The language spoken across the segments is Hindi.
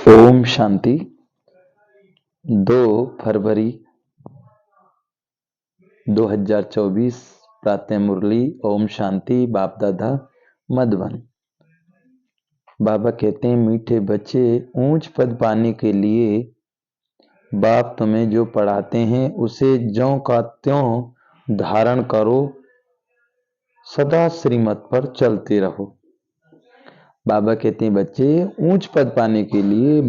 ओम शांति। 2 फरवरी 2024 प्रातः मुरली। ओम शांति। बाप दादा मधुबन। बाबा कहते हैं, मीठे बच्चे, ऊंच पद पाने के लिए बाप तुम्हें जो पढ़ाते हैं उसे ज्यों का त्यों धारण करो, सदा श्रीमत पर चलते रहो। बाबा कहते हैं, बच्चे, ऊंच पद पाने के लिए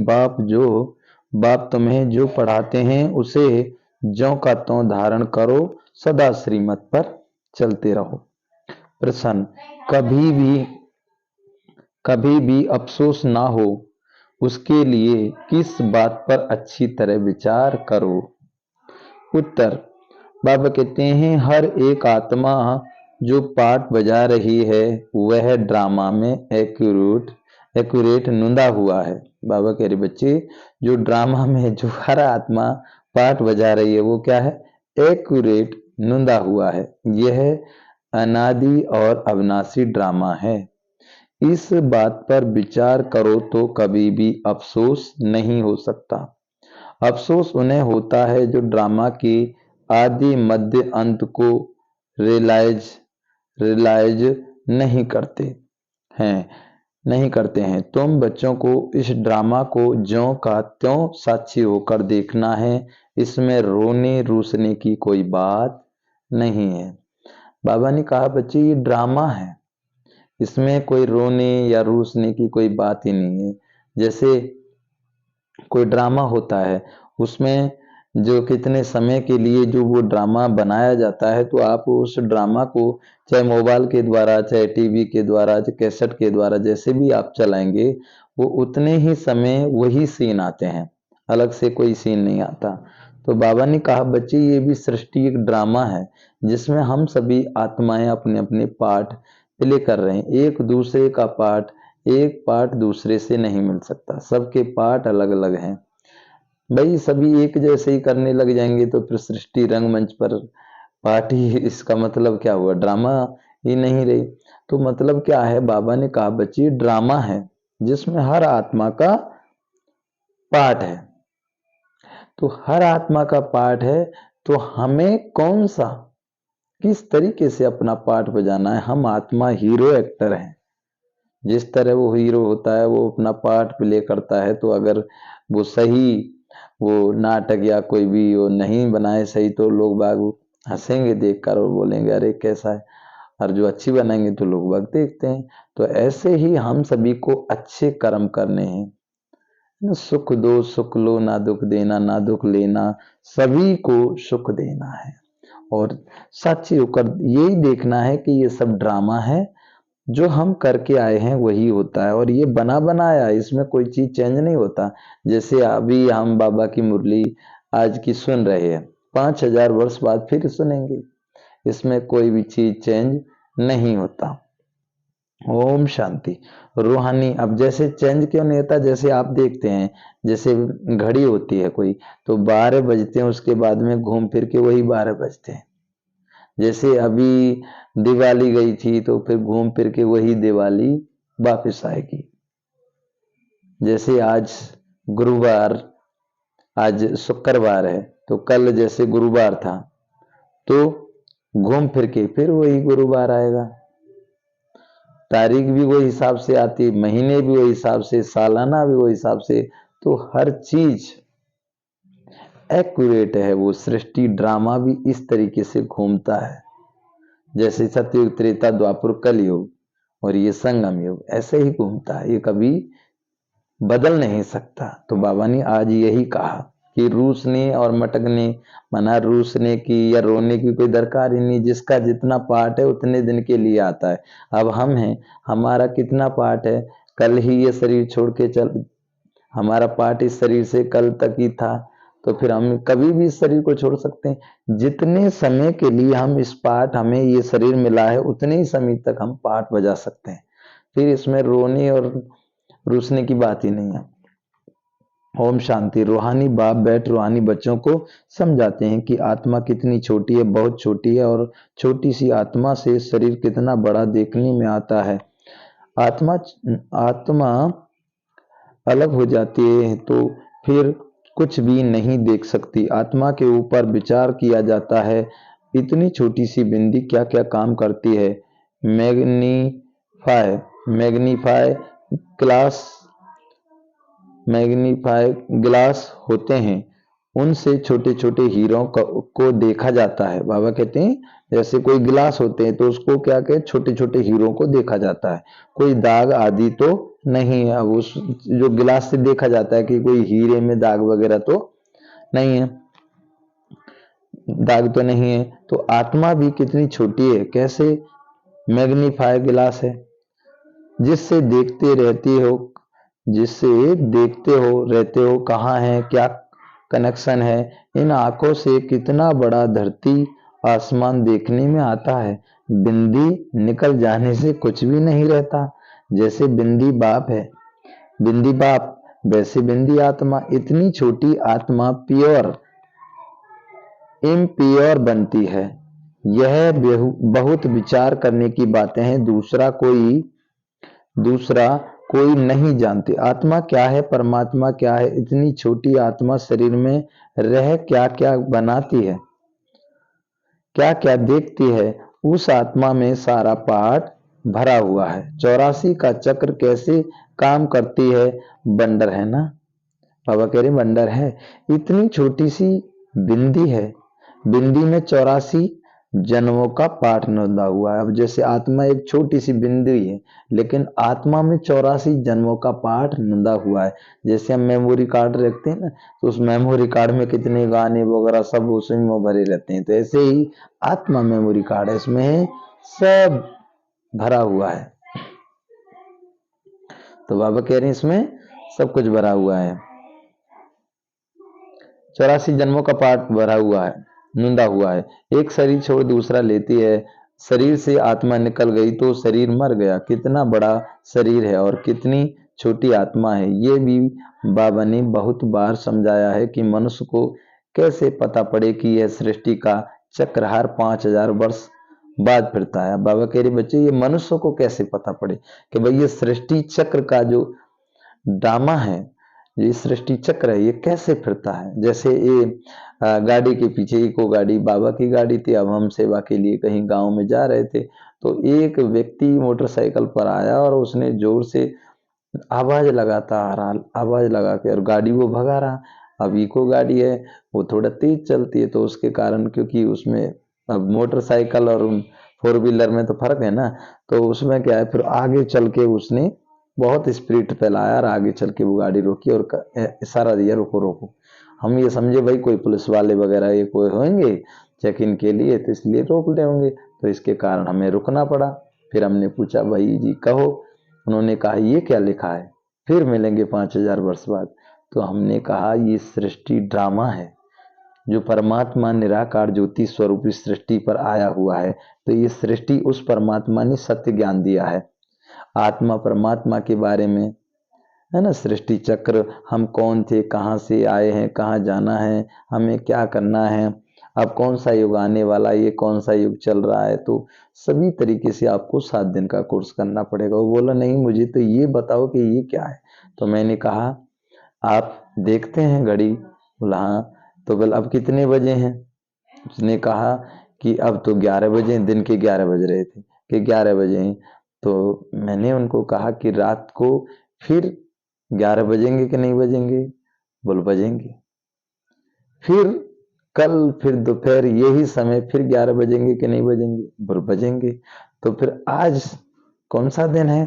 बाप तुम्हें जो पढ़ाते हैं उसे ज्यों का त्यों धारण करो, सदा श्रीमत पर चलते रहो। प्रश्न, कभी भी अफसोस ना हो, उसके लिए किस बात पर अच्छी तरह विचार करो। उत्तर, बाबा कहते हैं, हर एक आत्मा जो पार्ट बजा रही है वह ड्रामा में एक्यूरेट नुंदा हुआ है। बाबा कह रहे, बच्चे, जो ड्रामा में जो हर आत्मा पार्ट बजा रही है वो क्या है? एक्यूरेट नुंदा हुआ है। यह अनादि और अविनाशी ड्रामा है। इस बात पर विचार करो तो कभी भी अफसोस नहीं हो सकता। अफसोस उन्हें होता है जो ड्रामा की आदि मध्य अंत को रियलाइज नहीं करते हैं। तुम बच्चों को इस ड्रामा को ज्यों का त्यों साक्षी होकर देखना है। इसमें रोने रूसने की कोई बात नहीं है। बाबा ने कहा, बच्चे, ये ड्रामा है, इसमें कोई रोने या रूसने की कोई बात ही नहीं है। जैसे कोई ड्रामा होता है, उसमें जो कितने समय के लिए जो वो ड्रामा बनाया जाता है, तो आप उस ड्रामा को चाहे मोबाइल के द्वारा, चाहे टीवी के द्वारा, चाहे कैसेट के द्वारा, जैसे भी आप चलाएंगे, वो उतने ही समय वही सीन आते हैं, अलग से कोई सीन नहीं आता। तो बाबा ने कहा, बच्चे, ये भी सृष्टि एक ड्रामा है जिसमें हम सभी आत्माएं अपने अपने पार्ट प्ले कर रहे हैं। एक पार्ट दूसरे से नहीं मिल सकता, सबके पार्ट अलग अलग हैं। भाई सभी एक जैसे ही करने लग जाएंगे तो फिर सृष्टि रंगमंच पर पार्टी, इसका मतलब क्या हुआ? ड्रामा ही नहीं रही। तो मतलब क्या है? बाबा ने कहा, बच्ची, ड्रामा है जिसमें हर आत्मा का पार्ट है। तो हर आत्मा का पार्ट है, तो हमें किस तरीके से अपना पार्ट बजाना है। हम आत्मा हीरो एक्टर हैं। जिस तरह वो हीरो होता है वो अपना पार्ट प्ले करता है, तो अगर वो नाटक या कोई भी वो नहीं बनाए सही, तो लोग बाग हंसेंगे देखकर और बोलेंगे, अरे कैसा है। और जो अच्छी बनाएंगे तो लोग बाग देखते हैं। तो ऐसे ही हम सभी को अच्छे कर्म करने हैं। सुख दो सुख लो, ना दुख देना ना दुख लेना, सभी को सुख देना है। और सच्ची होकर यही देखना है कि ये सब ड्रामा है, जो हम करके आए हैं वही होता है। और ये बना बनाया, इसमें कोई चीज चेंज नहीं होता। जैसे अभी हम बाबा की मुरली आज की सुन रहे हैं, 5000 वर्ष बाद फिर सुनेंगे, इसमें कोई भी चीज चेंज नहीं होता। ओम शांति। रूहानी, अब जैसे चेंज क्यों नहीं होता? जैसे आप देखते हैं, जैसे घड़ी होती है कोई, तो 12 बजते हैं, उसके बाद में घूम फिर के वही 12 बजते हैं। जैसे अभी दिवाली गई थी तो फिर घूम फिर के वही दिवाली वापस आएगी। जैसे आज शुक्रवार है, तो कल जैसे गुरुवार था, तो घूम फिर के फिर वही गुरुवार आएगा। तारीख भी वही हिसाब से आती, महीने भी वही हिसाब से, सालाना भी वही हिसाब से। तो हर चीज एक्यूरेट है। वो सृष्टि ड्रामा भी इस तरीके से घूमता है, जैसे सतयुग, त्रेता, द्वापर, कलयुग और ये संगम युग ऐसे ही घूमता है, ये कभी बदल नहीं सकता। तो बाबा ने आज यही कहा कि रूसने और मटकने, मना रूसने की या रोने की कोई दरकार ही नहीं। जिसका जितना पार्ट है उतने दिन के लिए आता है। अब हम हैं, हमारा कितना पार्ट है? कल ही ये शरीर छोड़ के हमारा पार्ट इस शरीर से कल तक ही था, तो फिर हम कभी भी इस शरीर को छोड़ सकते हैं। जितने समय के लिए हमें ये शरीर मिला है, उतने ही समय तक हम पार्ट बजा सकते हैं। फिर इसमें रोने और रूसने की बात ही नहीं है। ओम शांति। रूहानी बाप बैठ रूहानी बच्चों को समझाते हैं कि आत्मा कितनी छोटी है, बहुत छोटी है, और छोटी सी आत्मा से शरीर कितना बड़ा देखने में आता है। आत्मा अलग हो जाती है तो फिर कुछ भी नहीं देख सकती। आत्मा के ऊपर विचार किया जाता है, इतनी छोटी सी बिंदी क्या क्या काम करती है। Magnify magnify class magnify glass होते हैं, उनसे छोटे छोटे हीरों को देखा जाता है। बाबा कहते हैं जैसे कोई गिलास होते हैं तो उसको क्या कहते, छोटे छोटे हीरों को देखा जाता है, कोई दाग आदि तो नहीं है। अब उस जो गिलास से देखा जाता है कि कोई हीरे में दाग वगैरह तो नहीं है, दाग तो नहीं है। तो आत्मा भी कितनी छोटी है, कैसे मैग्नीफाई गिलास है, जिससे देखते रहती हो, जिससे देखते हो रहते हो, कहाँ है, क्या कनेक्शन है। इन आंखों से कितना बड़ा धरती आसमान देखने में आता है। बिंदी निकल जाने से कुछ भी नहीं रहता। जैसे बिंदी बाप है, बिंदी बाप, वैसे बिंदी आत्मा। इतनी छोटी आत्मा प्योर इम्प्योर बनती है। यह बहुत विचार करने की बातें हैं। दूसरा कोई नहीं जानती आत्मा क्या है, परमात्मा क्या है। इतनी छोटी आत्मा शरीर में रह क्या क्या बनाती है, क्या क्या देखती है। उस आत्मा में सारा पाठ भरा हुआ है। 84 का चक्र कैसे काम करती है, बंडर है ना। बाबा कह रहे बंडर है, इतनी छोटी सी बिंदी है, बिंदी में 84 जन्मों का पाठ नोंदा हुआ है। अब जैसे आत्मा एक छोटी सी बिंदी है, लेकिन आत्मा में 84 जन्मों का पाठ नोंदा हुआ है। जैसे हम मेमोरी कार्ड रखते हैं ना, तो उस मेमोरी कार्ड में कितने गाने वगैरह सब उसमें भरे रहते हैं, तो ऐसे ही आत्मा मेमोरी कार्ड है, इसमें सब भरा हुआ है। तो बाबा कह रहे हैं इसमें सब कुछ भरा हुआ है, 84 जन्मों का पाठ भरा हुआ है, नूंदा हुआ है। एक शरीर छोड़ दूसरा लेती है, शरीर से आत्मा निकल गई तो शरीर मर गया। कितना बड़ा शरीर है और कितनी छोटी आत्मा है, ये भी बाबा ने बहुत बार समझाया है कि मनुष्य को कैसे पता पड़े कि यह सृष्टि का चक्र हर 5000 वर्ष बाद फिरता है। बाबा कह रहे बच्चे ये मनुष्य को कैसे पता पड़े कि भाई ये सृष्टि चक्र का जो ड्रामा है, ये सृष्टि चक्र है, ये कैसे फिरता है। जैसे ये गाड़ी के पीछे इको गाड़ी, बाबा की गाड़ी थी। अब हम सेवा के लिए कहीं गांव में जा रहे थे तो एक व्यक्ति मोटरसाइकिल पर आया और उसने जोर से आवाज लगाता आ रहा, आवाज लगा के, और गाड़ी वो भगा रहा। अब इको गाड़ी है, वो थोड़ा तेज चलती है, तो उसके कारण, क्योंकि उसमें अब मोटरसाइकिल और 4 व्हीलर में तो फर्क है ना, तो उसमें क्या है, फिर आगे चल के उसने बहुत स्पीड फैलाया और आगे चल के वो गाड़ी रोकी और इशारा दिया रोको रोको। हम ये समझे भाई कोई पुलिस वाले वगैरह ये कोई होंगे चेक इन के लिए, तो इसलिए रोक ले होंगे, तो इसके कारण हमें रुकना पड़ा। फिर हमने पूछा भाई जी कहो, उन्होंने कहा ये क्या लिखा है, फिर मिलेंगे 5000 वर्ष बाद। तो हमने कहा ये सृष्टि ड्रामा है, जो परमात्मा निराकार ज्योति स्वरूपी सृष्टि पर आया हुआ है। तो ये सृष्टि उस परमात्मा ने सत्य ज्ञान दिया है, आत्मा परमात्मा के बारे में, है ना। सृष्टि चक्र, हम कौन थे, कहाँ से आए हैं, कहाँ जाना है, हमें क्या करना है, अब कौन सा युग आने वाला, ये कौन सा युग चल रहा है। तो सभी तरीके से आपको 7 दिन का कोर्स करना पड़ेगा। वो बोला नहीं मुझे तो ये बताओ कि ये क्या है। तो मैंने कहा आप देखते हैं घड़ी, बोला हाँ। तो बोला अब कितने बजे हैं, उसने कहा कि अब तो 11 बजे, दिन के 11 बज रहे थे कि 11 बजे हैं। तो मैंने उनको कहा कि रात को फिर 11 बजेंगे कि नहीं बजेंगे, बोल बजेंगे। फिर कल फिर दोपहर यही समय फिर 11 बजेंगे कि नहीं बजेंगे, बोल बजेंगे। तो फिर आज कौन सा दिन है,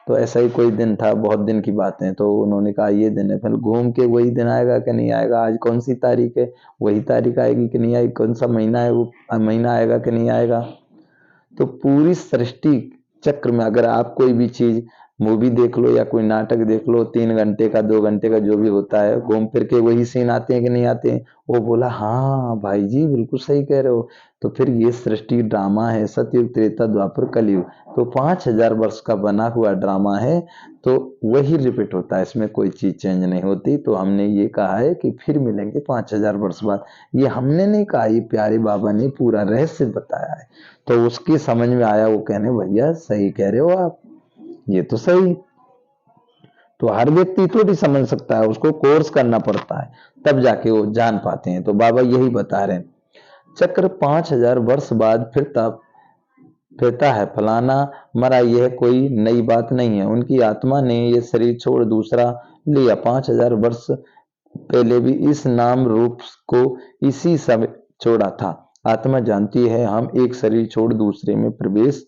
तो ऐसा ही कोई दिन था, बहुत दिन की बातें। तो उन्होंने कहा ये दिन है। फिर घूम के वही दिन आएगा कि नहीं आएगा, आज कौन सी तारीख है, वही तारीख आएगी कि नहीं आएगी, कौन सा महीना है वो महीना आएगा कि नहीं आएगा। तो पूरी सृष्टि चक्र में अगर आप कोई भी चीज, मूवी देख लो या कोई नाटक देख लो, 3 घंटे का 2 घंटे का जो भी होता है, घूम फिर के वही सीन आते हैं कि नहीं आते हैं। वो बोला हाँ भाई जी बिल्कुल सही कह रहे हो। तो फिर ये सृष्टि ड्रामा है, सतयुग त्रेता द्वापर कलयुग, तो 5000 वर्ष का बना हुआ ड्रामा है, तो वही रिपीट होता है, इसमें कोई चीज चेंज नहीं होती। तो हमने ये कहा है कि फिर मिलेंगे 5000 वर्ष बाद। ये हमने नहीं कहा, ये प्यारे बाबा ने पूरा रहस्य बताया है। तो उसकी समझ में आया, वो कहने भैया सही कह रहे हो आप, ये तो सही। तो हर व्यक्ति थोड़ी समझ सकता है, उसको कोर्स करना पड़ता है, तब जाके वो जान पाते हैं। तो बाबा यही बता रहे हैं, चक्र 5000 वर्ष बाद फिरता है, फलाना मरा, यह कोई नई बात नहीं है। उनकी आत्मा ने यह शरीर छोड़ दूसरा लिया। 5000 वर्ष पहले भी इस नाम रूप को इसी समय छोड़ा था। आत्मा जानती है हम एक शरीर छोड़ दूसरे में प्रवेश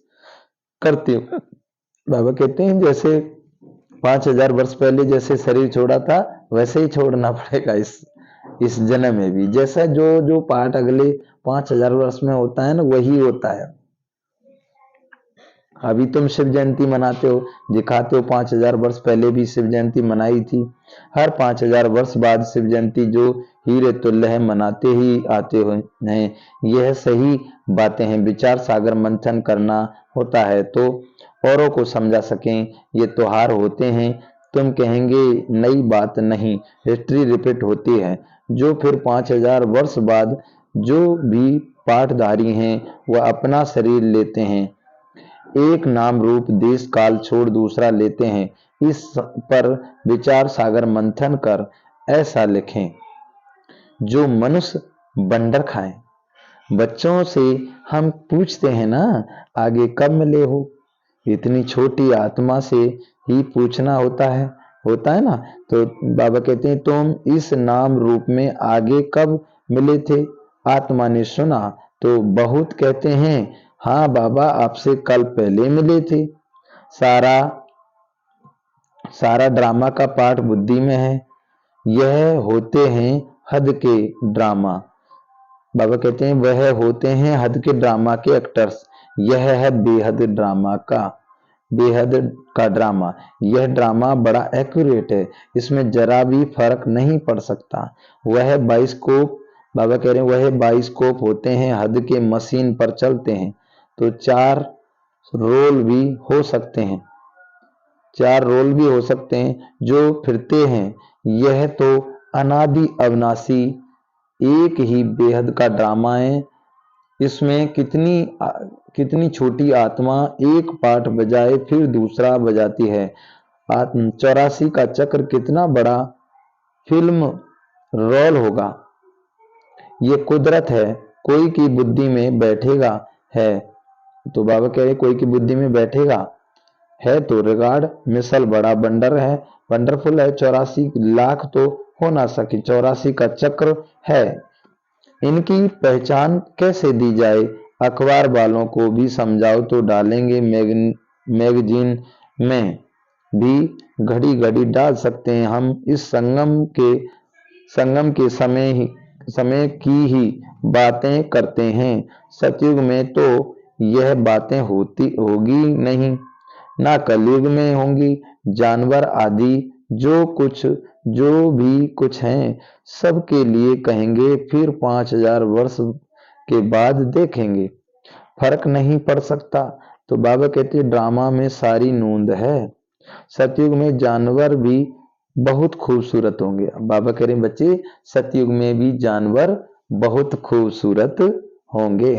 करते हैं। बाबा कहते हैं जैसे 5000 वर्ष पहले जैसे शरीर छोड़ा था वैसे ही छोड़ना पड़ेगा इस जन्म में भी। जैसा जो जो पाठ अगले 5000 वर्ष में होता है ना, वही होता है। अभी तुम शिव जयंती मनाते हो, दिखाते हो 5000 वर्ष पहले भी शिव जयंती मनाई थी। हर 5000 वर्ष बाद शिव जयंती जो हीरे तुल्य है मनाते ही आते हैं। यह सही बातें हैं। विचार सागर मंथन करना होता है तो औरों को समझा सकें। ये त्योहार होते हैं, तुम कहेंगे नई बात नहीं, हिस्ट्री रिपीट होती है। जो फिर 5000 वर्ष बाद जो भी पाठधारी हैं वह अपना शरीर लेते हैं, एक नाम रूप देश काल छोड़ दूसरा लेते हैं। इस पर विचार सागर मंथन कर ऐसा लिखें, जो मनुष्य बंडर खाए। बच्चों से हम पूछते हैं ना, आगे कब मिले हो, इतनी छोटी आत्मा से ही पूछना होता है ना। तो बाबा कहते हैं तुम इस नाम रूप में आगे कब मिले थे। आत्मा ने सुना तो बहुत कहते हैं, हाँ बाबा आपसे कल पहले मिले थे। सारा सारा ड्रामा का पाठ बुद्धि में है। यह होते हैं हद के ड्रामा। बाबा कहते हैं वह होते हैं हद के ड्रामा के एक्टर्स। यह है बेहद का ड्रामा। यह ड्रामा बड़ा एक्यूरेट है, इसमें जरा भी फर्क नहीं पड़ सकता। वह बाइस्कोप, बाबा कह रहे हैं वह बाइस्कोप होते हैं, हद के मशीन पर चलते हैं तो चार रोल भी हो सकते हैं जो फिरते हैं। यह तो अनादि अविनाशी एक ही बेहद का ड्रामा है। इसमें कितनी छोटी आत्मा एक पाठ बजाए फिर दूसरा बजाती है। 84 का चक्र कितना बड़ा फिल्म रोल होगा। ये कुदरत है, कोई की बुद्धि में बैठेगा है। तो बाबा कह रहे कोई की बुद्धि में बैठेगा है तो रिगार्ड मिसल बड़ा वंडरफुल है। 84 लाख तो हो ना सके, 84 का चक्र है। इनकी पहचान कैसे दी जाए, अखबार वालों को भी समझाओ तो डालेंगे, मैगजीन में भी घड़ी घड़ी डाल सकते हैं। हम इस संगम के समय की ही बातें करते हैं। सतयुग में तो यह बातें होगी नहीं, ना कलयुग में होंगी। जानवर आदि जो भी कुछ हैं सबके लिए कहेंगे फिर 5000 वर्ष के बाद देखेंगे, फर्क नहीं पड़ सकता। तो बाबा कहते ड्रामा में सारी नूंद है। सतयुग में जानवर भी बहुत खूबसूरत होंगे। बाबा कह रहे बच्चे सतयुग में भी जानवर बहुत खूबसूरत होंगे।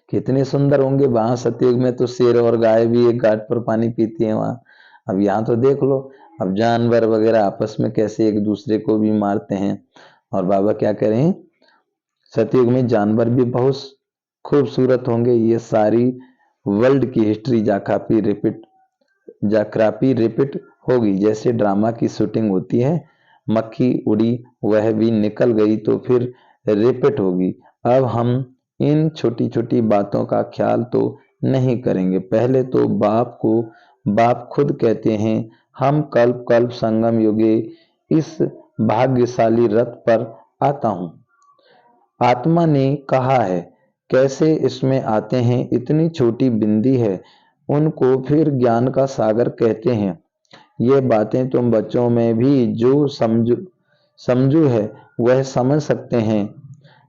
कितने सुंदर होंगे। वहां सतयुग में तो शेर और गाय भी एक घाट पर पानी पीती है वहां। अब यहाँ तो देख लो, अब जानवर वगैरह आपस में कैसे एक दूसरे को भी मारते हैं। और बाबा क्या कह रहे हैं, सतयुग में जानवर भी बहुत खूबसूरत होंगे। ये सारी वर्ल्ड की हिस्ट्री जाक्रापी रिपीट होगी। जैसे ड्रामा की शूटिंग होती है, मक्खी उड़ी वह भी निकल गई तो फिर रिपीट होगी। अब हम इन छोटी छोटी बातों का ख्याल तो नहीं करेंगे। पहले तो बाप खुद कहते हैं, हम कल्प संगम युगे इस भाग्यशाली रथ पर आता हूं। आत्मा ने कहा है, कैसे इसमें आते हैं, इतनी छोटी बिंदी है, उनको फिर ज्ञान का सागर कहते हैं। ये बातें तुम बच्चों में भी जो समझू है वह समझ सकते हैं।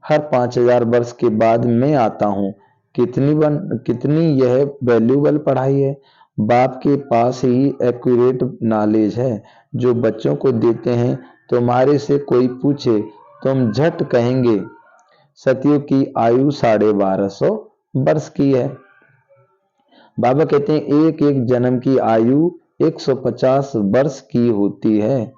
हर 5000 वर्ष के बाद मैं आता हूँ। कितनी यह वैल्यूबल पढ़ाई है। बाप के पास ही एक्यूरेट नॉलेज है जो बच्चों को देते हैं। तुम्हारे से कोई पूछे तुम झट कहेंगे सतयुग की आयु 1250 वर्ष की है। बाबा कहते हैं एक एक जन्म की आयु 150 वर्ष की होती है।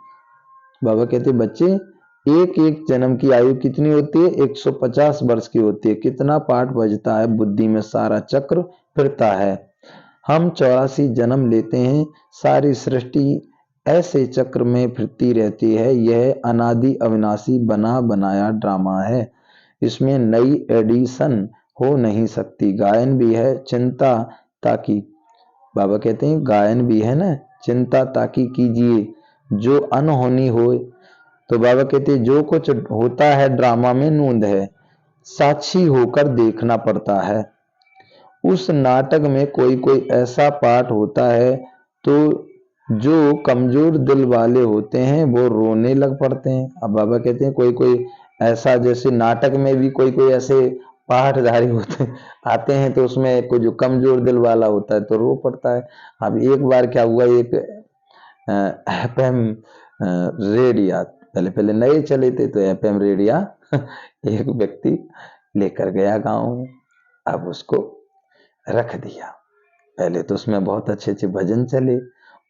बाबा कहते बच्चे, एक एक जन्म की आयु कितनी होती है? 150 वर्ष की होती है। कितना पाठ बजता है, बुद्धि में सारा चक्र फिरता है। हम 84 जन्म लेते हैं, सारी सृष्टि ऐसे चक्र में फिरती रहती है। यह अनादि अविनाशी बना बनाया ड्रामा है, इसमें नई एडिशन हो नहीं सकती। गायन भी है चिंता ताकि, बाबा कहते हैं गायन भी है ना, चिंता ताकि कीजिए जो अनहोनी हो। तो बाबा कहते हैं जो कुछ होता है ड्रामा में नूंद है, साक्षी होकर देखना पड़ता है। उस नाटक में कोई कोई ऐसा पार्ट होता है तो जो कमजोर दिल वाले होते हैं वो रोने लग पड़ते हैं। अब बाबा कहते हैं कोई कोई ऐसा, जैसे नाटक में भी कोई कोई ऐसे पाठधारी होते आते हैं तो उसमें कोई जो कमजोर दिल वाला होता है तो रो पड़ता है। अब एक बार क्या हुआ, एक एफएम रेडिया, पहले पहले नए चले थे तो एफएम रेडिया एक व्यक्ति लेकर गया गांव में। अब उसको रख दिया, पहले तो उसमें बहुत अच्छे अच्छे भजन चले,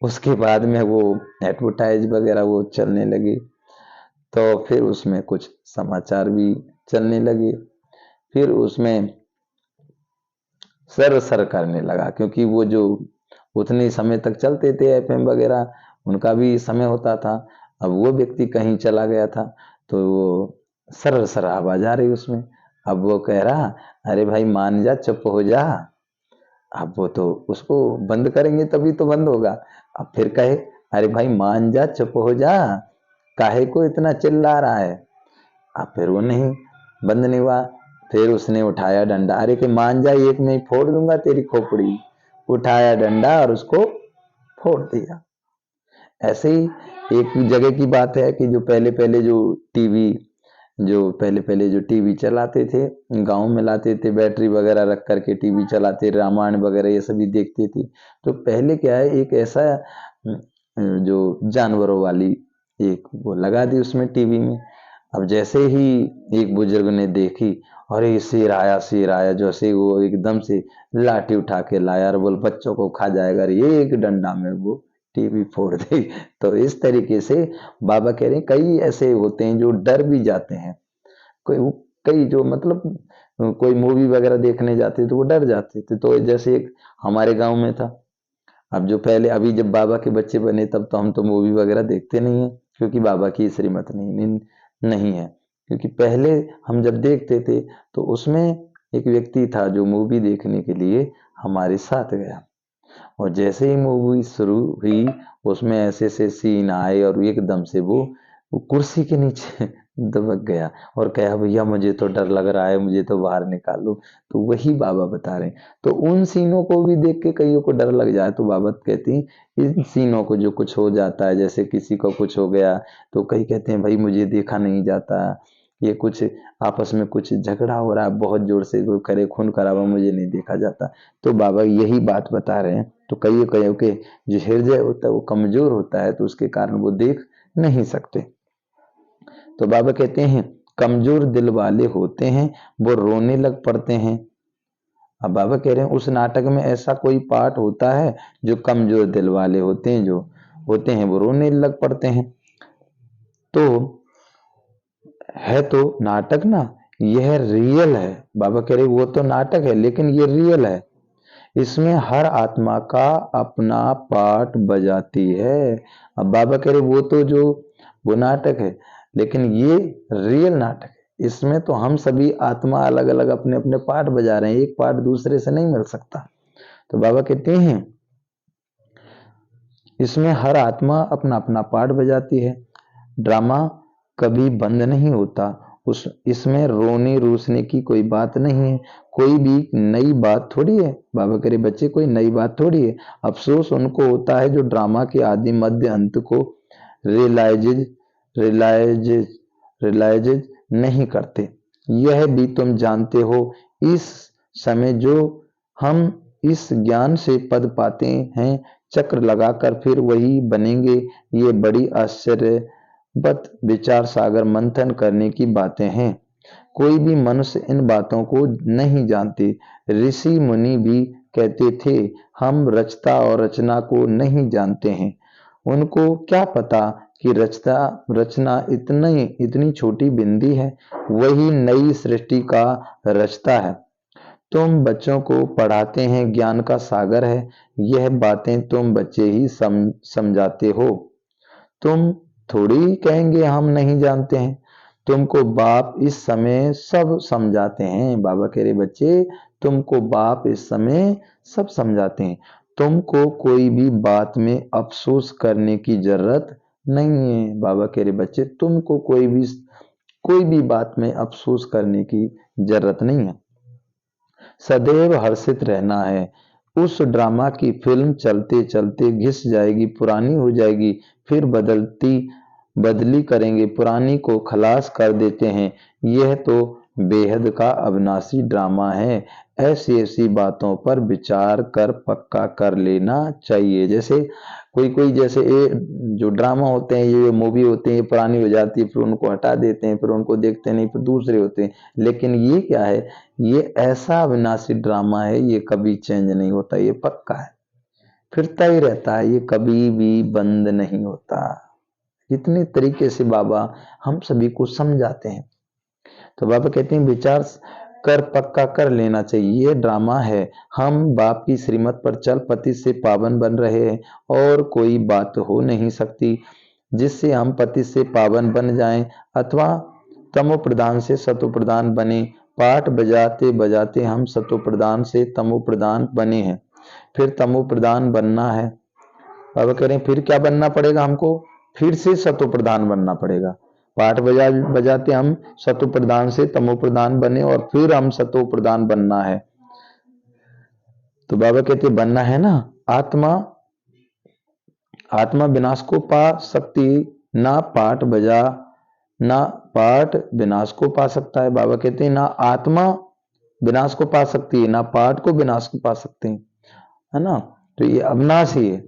उसके बाद में वो एडवर्टाइज वगैरह वो चलने लगे, तो फिर उसमें कुछ समाचार भी चलने लगे, फिर उसमें सर सर करने लगा, क्योंकि वो जो उतने समय तक चलते थे एफएम वगैरह, उनका भी समय होता था। अब वो व्यक्ति कहीं चला गया था तो वो सर सर आवाज आ रही उसमें। अब वो कह रहा, अरे भाई मान जा, चुप हो जा। अब वो तो उसको बंद करेंगे तभी तो बंद होगा। अब फिर कहे, अरे भाई मान जा, चुप हो जा, काहे को इतना चिल्ला रहा है। अब फिर वो नहीं, बंद नहीं हुआ। फिर उसने उठाया डंडा, अरे कि मान जा, एक में ही फोड़ दूंगा तेरी खोपड़ी। उठाया डंडा और उसको फोड़ दिया। ऐसे ही एक जगह की बात है कि जो पहले पहले जो टीवी चलाते थे, गांव में लाते थे, बैटरी वगैरह रख करके टीवी चलाते, रामायण वगैरह ये सभी देखते थे। तो पहले क्या है, एक ऐसा जो जानवरों वाली एक वो लगा दी उसमें टीवी में। अब जैसे ही एक बुजुर्ग ने देखी, अरे शेर आया शेर आया, जैसे वो एकदम से लाठी उठा के लाया और बोल बच्चों को खा जाएगा, अरे एक डंडा में वो टीवी फोड़ दी। तो इस तरीके से बाबा कह रहे हैं कई ऐसे होते हैं जो डर भी जाते हैं, कोई कई जो मतलब कोई मूवी वगैरह देखने जाते तो वो डर जाते थे। तो जैसे एक हमारे गांव में था, अब जो पहले अभी जब बाबा के बच्चे बने तब तो हम तो मूवी वगैरह देखते नहीं है, क्योंकि बाबा की श्रीमत नहीं है। क्योंकि पहले हम जब देखते थे तो उसमें एक व्यक्ति था जो मूवी देखने के लिए हमारे साथ गया, और जैसे ही मूवी शुरू हुई उसमें ऐसे ऐसे सीन आए और एकदम से वो कुर्सी के नीचे दबक गया और कहा भैया मुझे तो डर लग रहा है, मुझे तो बाहर निकालो। तो वही बाबा बता रहे हैं। तो उन सीनों को भी देख के कईयों को डर लग जाए तो बाबा कहती हैं इन सीनों को जो कुछ हो जाता है, जैसे किसी को कुछ हो गया तो कई कहते हैं भाई मुझे देखा नहीं जाता, ये कुछ आपस में कुछ झगड़ा हो रहा है बहुत जोर से, कोई करे खून खराबा, मुझे नहीं देखा जाता। तो बाबा यही बात बता रहे हैं। तो कईयों के जो हृदय होता है वो कमजोर होता है तो उसके कारण वो देख नहीं सकते। तो बाबा कहते हैं कमजोर दिल वाले होते हैं वो रोने लग पड़ते हैं। अब बाबा कह रहे हैं उस नाटक में ऐसा कोई पार्ट होता है जो कमजोर दिल वाले होते हैं, जो होते हैं वो रोने लग पड़ते हैं। तो है तो नाटक ना, यह रियल है। बाबा कह रहे वो तो नाटक है लेकिन ये रियल है, इसमें हर आत्मा का अपना पार्ट बजाती है। अब बाबा कह रहे वो तो जो वो नाटक है लेकिन ये रियल नाटक है, इसमें तो हम सभी आत्मा अलग अलग अपने अपने पार्ट बजा रहे हैं, एक पार्ट दूसरे से नहीं मिल सकता। तो बाबा कहते हैं इसमें हर आत्मा अपना अपना पार्ट बजाती है, ड्रामा कभी बंद नहीं होता। उस इसमें रोने रूसने की कोई बात नहीं है, कोई भी नई बात थोड़ी है। बाबा करे बच्चे कोई नई बात थोड़ी है। अफसोस उनको होता है जो ड्रामा के आदि मध्य अंत को रियलाइज रियलाइज रियलाइज नहीं करते। यह भी तुम जानते हो इस समय जो हम इस ज्ञान से पद पाते हैं चक्र लगाकर फिर वही बनेंगे। ये बड़ी आश्चर्यवत विचार सागर मंथन करने की बातें हैं। कोई भी मनुष्य इन बातों को नहीं जानते, ऋषि मुनि भी कहते थे, हम रचता और रचना को नहीं जानते हैं। उनको क्या पता कि रचता रचना इतनी इतनी छोटी बिंदी है, वही नई सृष्टि का रचता है। तुम बच्चों को पढ़ाते हैं ज्ञान का सागर है, यह बातें तुम बच्चे ही समझाते हो। तुम थोड़ी कहेंगे हम नहीं जानते हैं। तुमको बाप इस समय सब समझाते हैं। बाबा कह रहे बच्चे, तुमको बाप इस समय सब समझाते हैं। तुमको कोई भी बात में अफसोस करने की जरूरत नहीं है। बाबा कह रहे बच्चे, तुमको कोई भी बात में अफसोस करने की जरूरत नहीं है। सदैव हर्षित रहना है। उस ड्रामा की फिल्म चलते चलते घिस जाएगी, पुरानी हो जाएगी, फिर बदली करेंगे, पुरानी को खलास कर देते हैं। यह तो बेहद का अविनाशी ड्रामा है। ऐसी ऐसी बातों पर विचार कर पक्का कर लेना चाहिए। जैसे कोई कोई जैसे ये जो ड्रामा होते हैं, ये मूवी होते हैं, ये पुरानी हो जाती है, फिर उनको हटा देते हैं, फिर उनको देखते नहीं, फिर दूसरे होते हैं। लेकिन ये क्या है, ये ऐसा अविनाशी ड्रामा है, ये कभी चेंज नहीं होता, ये पक्का है, फिरता ही रहता है, ये कभी भी बंद नहीं होता। इतने तरीके से बाबा हम सभी को समझाते हैं। तो बाबा कहते हैं विचार कर पक्का कर लेना चाहिए, ये ड्रामा है। हम बाप की श्रीमत पर चल पति से पावन बन रहे हैं, और कोई बात हो नहीं सकती जिससे हम पति से पावन बन जाएं, अथवा तमो प्रधान से सतो प्रधान बने। पाठ बजाते बजाते हम सतो प्रधान से तमो प्रधान बने हैं, फिर तमो प्रधान बनना है। बाबा कह रहे हैं फिर क्या बनना पड़ेगा हमको, फिर से सतो प्रधान बनना पड़ेगा। पाठ बजाते हम सतो प्रधान से तमो प्रधान बने, और फिर हम सतो प्रधान बनना है। तो बाबा कहते बनना है ना, आत्मा विनाश को पा सकती, ना पाठ विनाश को पा सकता है। बाबा कहते हैं ना आत्मा विनाश को पा सकती है, ना पाठ को विनाश को पा सकते हैं, है ना। तो ये अविनाशी है,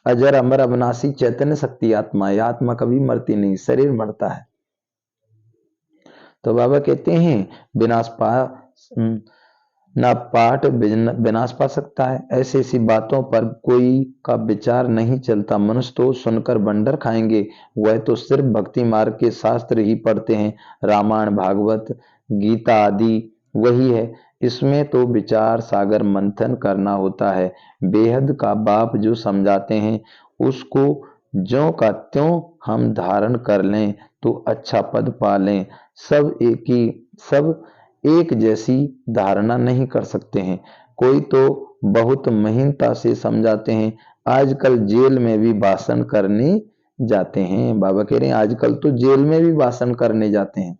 अजर अमर अविनाशी चैतन्य शक्ति आत्मा है। आत्मा कभी मरती नहीं, शरीर मरता है। तो बाबा कहते हैं ना पाठ विनाश पा सकता है। ऐसी ऐसी बातों पर कोई का विचार नहीं चलता। मनुष्य तो सुनकर बंडर खाएंगे, वह तो सिर्फ भक्ति मार्ग के शास्त्र ही पढ़ते हैं, रामायण भागवत गीता आदि वही है। इसमें तो विचार सागर मंथन करना होता है। बेहद का बाप जो समझाते हैं उसको ज्यों का त्यों हम धारण कर लें तो अच्छा पद पा लें। सब एक जैसी धारणा नहीं कर सकते हैं। कोई तो बहुत महीनता से समझाते हैं। आजकल जेल में भी भाषण करने जाते हैं। बाबा कह रहे हैं आजकल तो जेल में भी भाषण करने जाते हैं।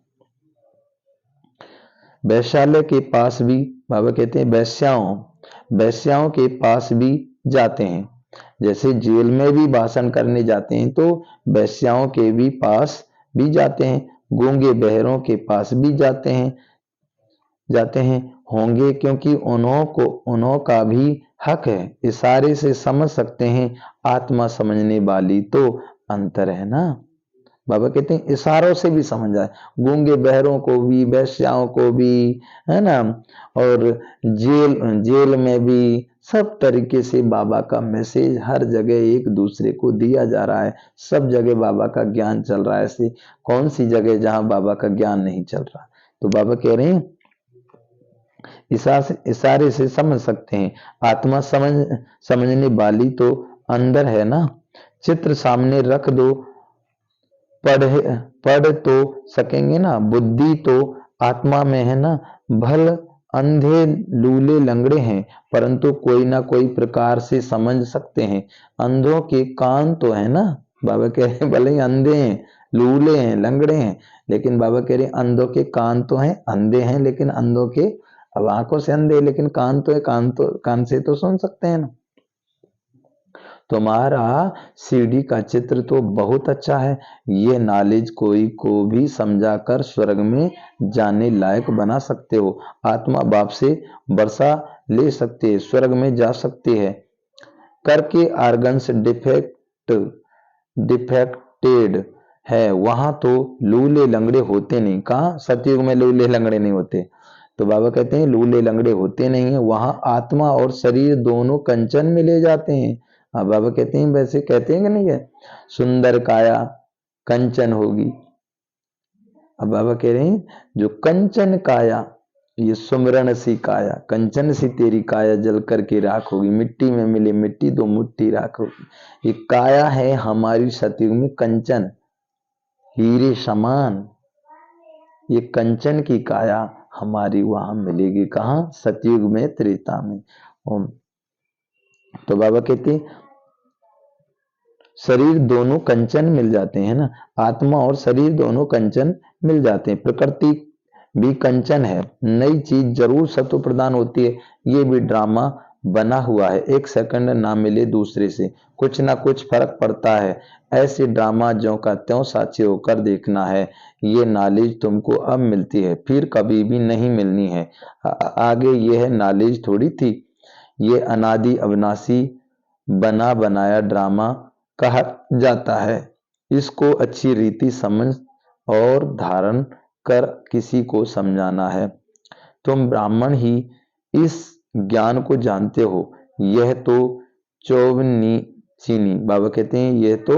वैश्यालय के पास भी, बाबा कहते हैं वैश्याओं के पास भी जाते हैं। जैसे जेल में भी भाषण करने जाते हैं, तो वैश्याओं के भी पास भी जाते हैं, गूंगे बहरों के पास भी जाते हैं होंगे, क्योंकि उन्हों का भी हक है। इशारे से समझ सकते हैं, आत्मा समझने वाली तो अंतर है ना। बाबा कहते हैं इशारों से भी समझ आए, गूंगे बहरों को भी, वैश्याओं को भी, है ना। और जेल में भी सब तरीके से बाबा का मैसेज हर जगह एक दूसरे को दिया जा रहा है। सब जगह बाबा का ज्ञान चल रहा है। ऐसी कौन सी जगह जहां बाबा का ज्ञान नहीं चल रहा। तो बाबा कह रहे हैं इशारे से समझ सकते हैं, आत्मा समझने वाली तो अंदर है ना। चित्र सामने रख दो, पढ़ तो सकेंगे ना। बुद्धि तो आत्मा में है ना। भल अंधे लूले लंगड़े हैं, परंतु कोई ना कोई प्रकार से समझ सकते हैं। अंधों के कान तो है ना। बाबा कह रहे हैं भले ही अंधे हैं, लूले हैं, लंगड़े हैं, लेकिन बाबा कह रहे हैं अंधों के कान तो हैं, अंधे हैं लेकिन अंधों के, अब आंखों से अंधे लेकिन कान तो है, कान से तो सुन सकते हैं ना। तुम्हारा सीढ़ी का चित्र तो बहुत अच्छा है। ये नॉलेज कोई को भी समझाकर स्वर्ग में जाने लायक बना सकते हो। आत्मा बाप से वर्षा ले सकते है, स्वर्ग में जा सकते हैं। करके आर्गन्स डिफेक्टेड है, वहां तो लूले लंगड़े होते नहीं। कहा सतयुग में लूले लंगड़े नहीं होते। तो बाबा कहते हैं लूले लंगड़े होते नहीं है, वहां आत्मा और शरीर दोनों कंचन में ले जाते हैं। अब बाबा कहते हैं वैसे कहते हैं कि नहीं है, सुंदर काया कंचन होगी। अब बाबा कह रहे हैं जो कंचन काया, ये सुमरण सी काया, कंचन सी तेरी काया जल करके राख होगी, मिट्टी में मिले मिट्टी दो मुट्ठी राख होगी। ये काया है हमारी सतयुग में कंचन, हीरे समान। ये कंचन की काया हमारी वहां मिलेगी, कहाँ? सतयुग में, त्रेता में। ओम। तो बाबा कहते शरीर दोनों कंचन मिल जाते हैं ना, आत्मा और शरीर दोनों कंचन मिल जाते हैं। प्रकृति भी कंचन है, नई चीज जरूर सत्व प्रदान होती है। ये भी ड्रामा बना हुआ है, एक सेकंड ना मिले दूसरे से कुछ ना कुछ फर्क पड़ता है। ऐसे ड्रामा ज्यों का त्यों साक्षी होकर देखना है। ये नॉलेज तुमको अब मिलती है, फिर कभी भी नहीं मिलनी है। आगे यह नॉलेज थोड़ी थी। ये अनादि अविनाशी बना बनाया ड्रामा कहा जाता है। इसको अच्छी रीति समझ और धारण कर किसी को समझाना है। तुम ब्राह्मण ही इस ज्ञान को जानते हो। यह तो चौबनी चीनी, बाबा कहते हैं यह तो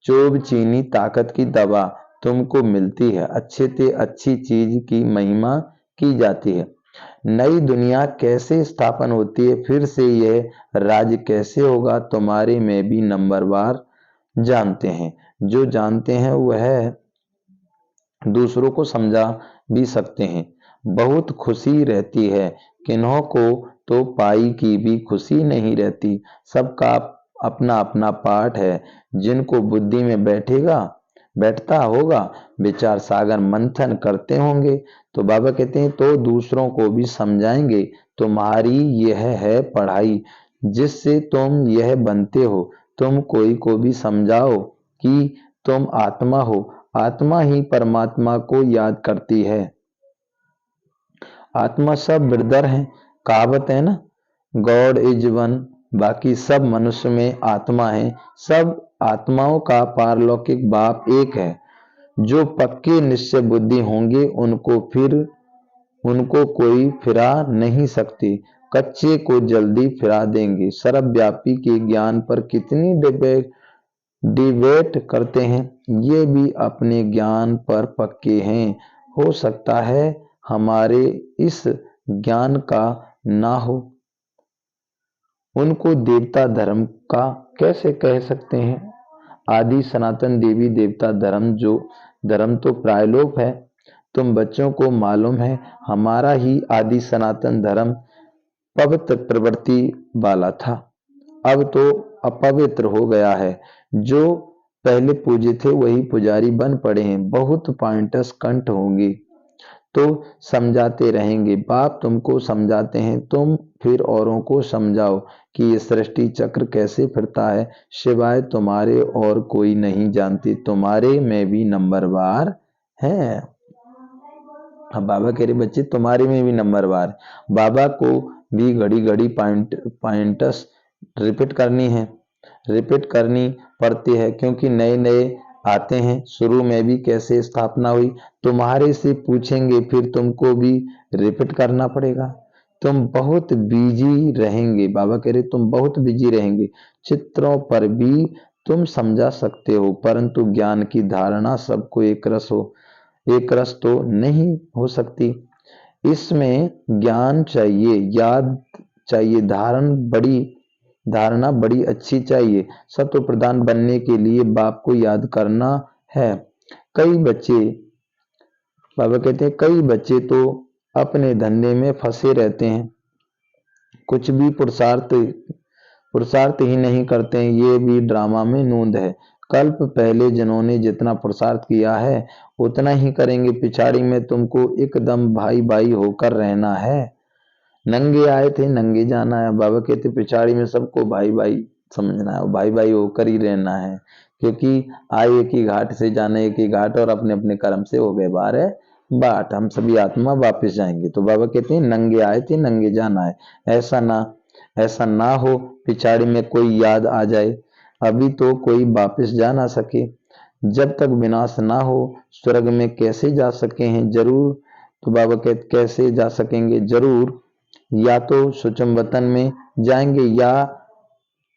चोब चीनी ताकत की दवा तुमको मिलती है। अच्छे से अच्छी चीज की महिमा की जाती है। नई दुनिया कैसे स्थापन होती है, फिर से यह राज्य कैसे होगा, तुम्हारे में भी नंबरवार जानते हैं। जो जानते हैं वह दूसरों को समझा भी सकते हैं। बहुत खुशी रहती है, किन्हों को तो पाई की भी खुशी नहीं रहती। सबका अपना अपना पाठ है। जिनको बुद्धि में बैठता होगा, विचार सागर मंथन करते होंगे। तो बाबा कहते हैं तो दूसरों को भी समझाएंगे। तुम्हारी यह है पढ़ाई, जिससे तुम यह बनते हो। तुम कोई को भी समझाओ कि तुम आत्मा हो, आत्मा ही परमात्मा को याद करती है। आत्मा सब ब्रदर हैं, कहावत है ना, गॉड इज वन। बाकी सब मनुष्य में आत्मा है। सब आत्माओं का पारलौकिक बाप एक है। जो पक्के निश्चय बुद्धि होंगे उनको कोई फिरा नहीं सकती। कच्चे को जल्दी फिरा देंगे। सर्वव्यापी के ज्ञान पर कितनी डिबेट करते हैं, ये भी अपने ज्ञान पर पक्के हैं। हो सकता है हमारे इस ज्ञान का ना हो। उनको देवता धर्म का कैसे कह सकते हैं? आदि सनातन देवी देवता धर्म तो प्रायलोप है। तुम बच्चों को मालूम है, हमारा ही आदि सनातन धर्म पवित्र प्रवृत्ति वाला था, अब तो अपवित्र हो गया है। जो पहले पूज्य थे वही पुजारी बन पड़े हैं। बहुत पॉइंटर्स कंठ होंगे तो समझाते रहेंगे। बाप तुमको समझाते हैं, तुम फिर औरों को समझाओ कि ये सृष्टि चक्र कैसे फिरता है। सिवाय तुम्हारे और कोई नहीं जानती, तुम्हारे में भी नंबरवार है। अब बाबा कह रहे बच्चे तुम्हारे में भी नंबरवार। बाबा को भी घड़ी घड़ी पॉइंटर्स रिपीट करनी पड़ती है, क्योंकि नए नए आते हैं। शुरू में भी कैसे स्थापना हुई तुम्हारे से पूछेंगे, फिर तुमको भी रिपीट करना पड़ेगा। तुम बहुत बिजी रहेंगे, बाबा कह रहे तुम बहुत बिजी रहेंगे। चित्रों पर भी तुम समझा सकते हो, परंतु ज्ञान की धारणा सबको एक रस तो नहीं हो सकती। इसमें ज्ञान चाहिए, याद चाहिए, धारणा बड़ी अच्छी चाहिए। सत्व प्रधान बनने के लिए बाप को याद करना है। बाबा कहते हैं कई बच्चे तो अपने धंधे में फंसे रहते हैं, कुछ भी पुरुषार्थ ही नहीं करते हैं। ये भी ड्रामा में नूंद है। कल्प पहले जिन्होंने जितना पुरुषार्थ किया है उतना ही करेंगे। पिछाड़ी में तुमको एकदम भाई भाई होकर रहना है। नंगे आए थे नंगे जाना है। बाबा कहते पिछाड़ी में सबको भाई भाई समझना है, भाई भाई होकर ही रहना है, क्योंकि आए एक ही घाट से जाने एक ही घाट, और अपने अपने कर्म से हो गए बारे बाट। हम सभी आत्मा वापस जाएंगे। तो बाबा कहते हैं नंगे आए थे नंगे जाना है। ऐसा ना हो पिछाड़ी में कोई याद आ जाए, अभी तो कोई वापस जा ना सके। जब तक विनाश ना हो स्वर्ग में कैसे जा सके हैं। जरूर तो बाबा कहते कैसे जा सकेंगे, जरूर या तो सूक्ष्म वतन में जाएंगे या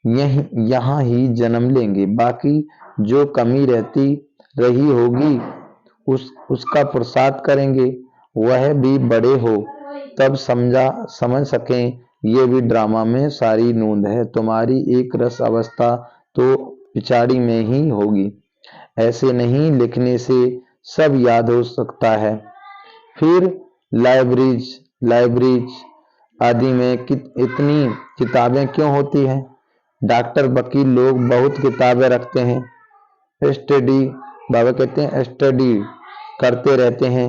यहाँ ही जन्म लेंगे, बाकी जो कमी रहती रही होगी उसका पुरुषार्थ करेंगे, वह भी बड़े हो तब समझ सकें। ये भी ड्रामा में सारी नूंद है, तुम्हारी एक रस अवस्था तो पिछाड़ी में ही होगी, ऐसे नहीं लिखने से सब याद हो सकता है। फिर लाइब्रेरीज आदि में इतनी किताबें क्यों होती हैं? डॉक्टर वकील लोग बहुत किताबें रखते हैं, स्टडी बाबा कहते हैं स्टडी करते रहते हैं,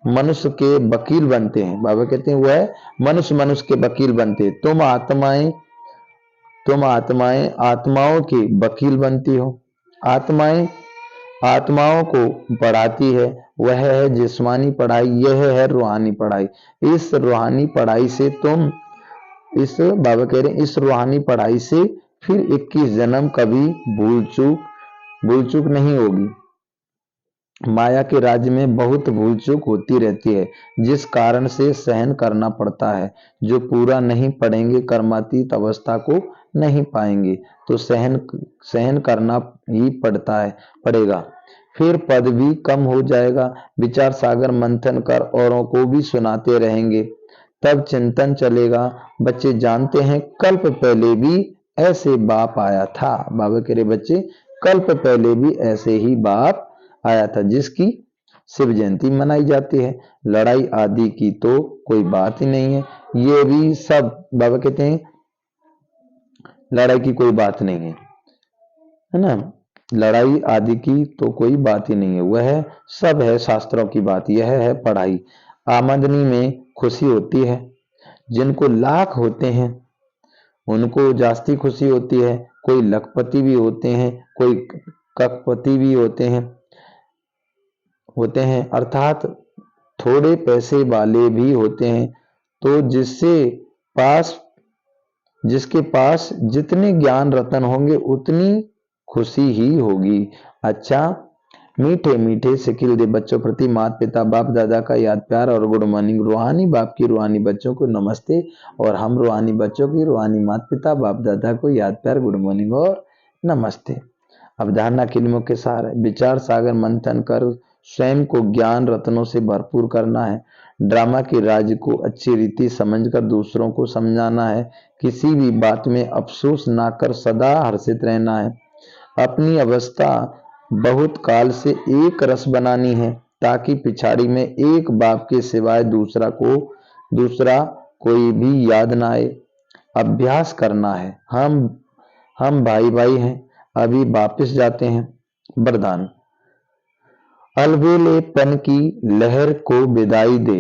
मनुष्य के वकील बनते हैं। बाबा कहते हैं वह मनुष्य के वकील बनते हैं। तुम आत्माओं के वकील बनती हो। आत्माओं को पढ़ाती है, वह है जिस्मानी पढ़ाई, यह है रूहानी पढ़ाई। इस रूहानी पढ़ाई से बाबा कह रहे हैं इस रूहानी पढ़ाई से फिर 21 जन्म कभी भूल चूक नहीं होगी। माया के राज्य में बहुत भूल चूक होती रहती है, जिस कारण से सहन करना पड़ता है। जो पूरा नहीं पढ़ेंगे कर्मातीत अवस्था को नहीं पाएंगे, तो सहन करना ही पड़ेगा। फिर पद भी कम हो जाएगा। विचार सागर मंथन कर औरों को भी सुनाते रहेंगे, तब चिंतन चलेगा। बच्चे जानते हैं कल्प पहले भी ऐसे बाप आया था। बाबा कह रहे बच्चे कल्प पहले भी ऐसे ही बाप आया था, जिसकी शिव जयंती मनाई जाती है। लड़ाई आदि की तो कोई बात ही नहीं है। ये भी सब बाबा कहते हैं लड़ाई की कोई बात नहीं है ना, लड़ाई आदि की तो कोई बात ही नहीं है, वह सब है शास्त्रों की बात। यह है पढ़ाई। आमदनी में खुशी होती है, जिनको लाख होते हैं उनको जास्ती खुशी होती है। कोई लखपति भी होते हैं, कोई कखपति भी होते हैं, अर्थात थोड़े पैसे वाले भी होते हैं। तो जिसके पास जितने ज्ञान रतन होंगे उतनी खुशी ही होगी। अच्छा, मीठे मीठे सिखिल दे बच्चों प्रति माता पिता बाप दादा का याद प्यार और गुड मॉर्निंग। रूहानी बाप की रूहानी बच्चों को नमस्ते, और हम रूहानी बच्चों की रूहानी माता पिता बाप दादा को याद प्यार गुड मॉर्निंग और नमस्ते। अवधारणा किल्मों के सार विचार सागर मंथन कर स्वयं को ज्ञान रत्नों से भरपूर करना है। ड्रामा के राज्य को अच्छी रीति समझकर दूसरों को समझाना है। किसी भी बात में अफसोस ना कर सदा हर्षित रहना है। अपनी अवस्था बहुत काल से एक रस बनानी है, ताकि पिछाड़ी में एक बाप के सिवाय दूसरा कोई भी याद ना आए। अभ्यास करना है। हम भाई भाई हैं, अभी वापस जाते हैं। वरदान, अलबेलेपन की लहर को विदाई दे,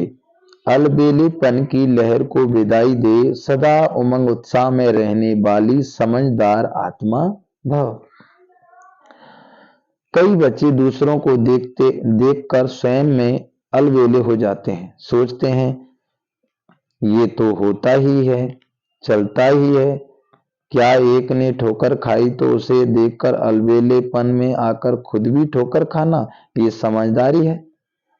अलबेलेपन की लहर को विदाई दे, सदा उमंग उत्साह में रहने वाली समझदार आत्मा भव। कई बच्चे दूसरों को देखकर स्वयं में अलबेले हो जाते हैं, सोचते हैं ये तो होता ही है, चलता ही है। क्या एक ने ठोकर खाई तो उसे देखकर अलबेलेपन में आकर खुद भी ठोकर खाना, ये समझदारी है।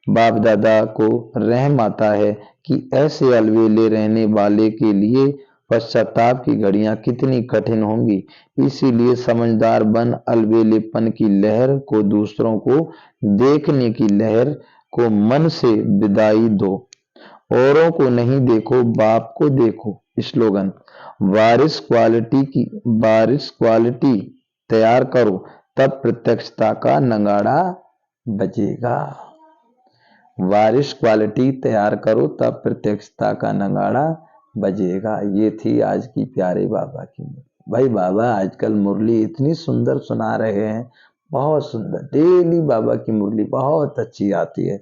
बाप दादा को रहम आता है कि ऐसे अलबेले रहने वाले के लिए पश्चाताप की घड़ियां कितनी कठिन होंगी। इसीलिए समझदार बन अलबेलेपन की लहर को, दूसरों को देखने की लहर को मन से विदाई दो। औरों को नहीं देखो, बाप को देखो। स्लोगन, वारिस क्वालिटी तैयार करो, तब प्रत्यक्षता का नगाड़ा बजेगा। वारिस क्वालिटी तैयार करो, तब प्रत्यक्षता का नगाड़ा बजेगा। ये थी आज की प्यारे बाबा की मुरली। भाई बाबा आजकल मुरली इतनी सुंदर सुना रहे हैं, बहुत सुंदर। डेली बाबा की मुरली बहुत अच्छी आती है।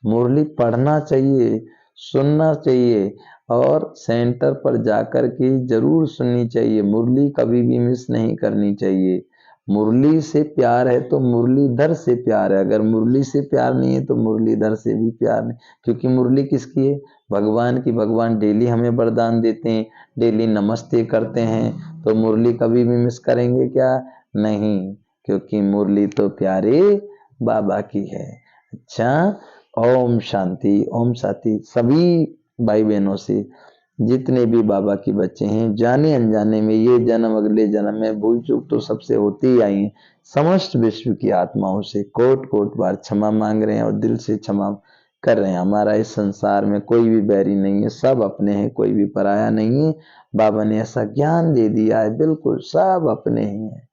मुरली पढ़ना चाहिए, सुनना चाहिए, और सेंटर पर जाकर के जरूर सुननी चाहिए। मुरली कभी भी मिस नहीं करनी चाहिए। मुरली से प्यार है तो मुरलीधर से प्यार है, अगर मुरली से प्यार नहीं है तो मुरलीधर से भी प्यार नहीं। क्योंकि मुरली किसकी है? भगवान की। भगवान डेली हमें वरदान देते हैं, डेली नमस्ते करते हैं, तो मुरली कभी भी मिस करेंगे क्या? नहीं, क्योंकि मुरली तो प्यारे बाबा की है। अच्छा, ओम शांति, ओम शांति। सभी भाई बहनों से, जितने भी बाबा के बच्चे हैं, जाने अनजाने में ये जन्म अगले जन्म में भूल चूक तो सबसे होती ही आई है। समस्त विश्व की आत्माओं से कोट कोट बार क्षमा मांग रहे हैं और दिल से क्षमा कर रहे हैं। हमारा इस संसार में कोई भी बैरी नहीं है, सब अपने हैं, कोई भी पराया नहीं है। बाबा ने ऐसा ज्ञान दे दिया है, बिल्कुल सब अपने ही हैं।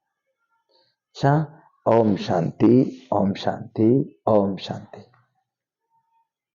अच्छा, ओम शांति, ओम शांति, ओम शांति।